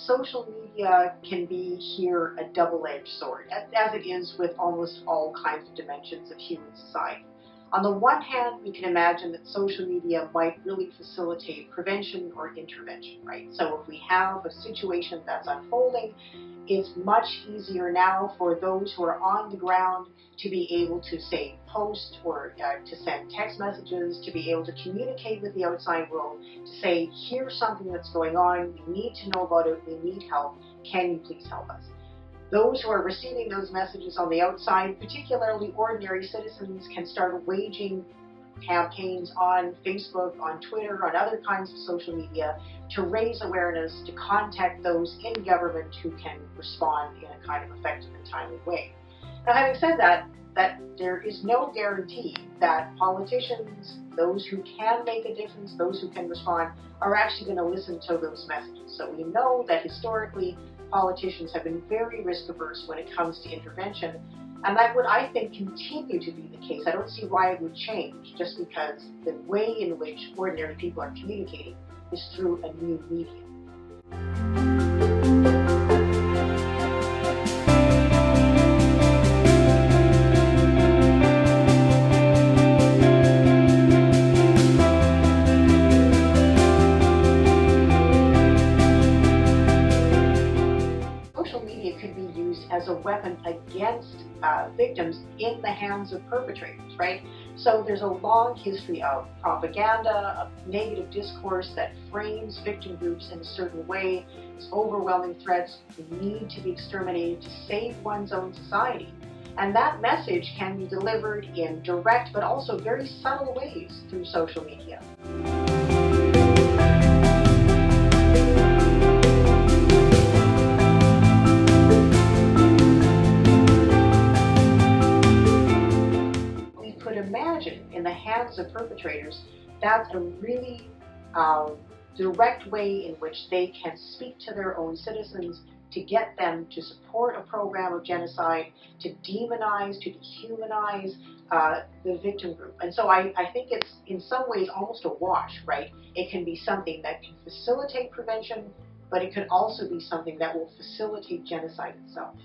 social media can be here a double-edged sword, as it is with almost all kinds of dimensions of human society. On the one hand, we can imagine that social media might really facilitate prevention or intervention, right? So if we have a situation that's unfolding, it's much easier now for those who are on the ground to be able to, say, post or to send text messages, to be able to communicate with the outside world, to say, here's something that's going on, we need to know about it, we need help, can you please help us? Those who are receiving those messages on the outside, particularly ordinary citizens, can start waging campaigns on Facebook, on Twitter, on other kinds of social media to raise awareness, to contact those in government who can respond in a kind of effective and timely way. Now, having said that there is no guarantee that politicians, those who can make a difference, those who can respond, are actually going to listen to those messages. So we know that historically politicians have been very risk averse when it comes to intervention, and that would, I think, continue to be the case. I don't see why it would change just because the way in which ordinary people are communicating is through a new medium. Social media could be used as a weapon against victims in the hands of perpetrators, right? So there's a long history of propaganda, of negative discourse that frames victim groups in a certain way. It's overwhelming threats, need to be exterminated to save one's own society. And that message can be delivered in direct but also very subtle ways through social media. Imagine in the hands of perpetrators, that's a really direct way in which they can speak to their own citizens to get them to support a program of genocide, to demonize, to dehumanize the victim group. And so I think it's in some ways almost a wash, right? It can be something that can facilitate prevention, but it could also be something that will facilitate genocide itself.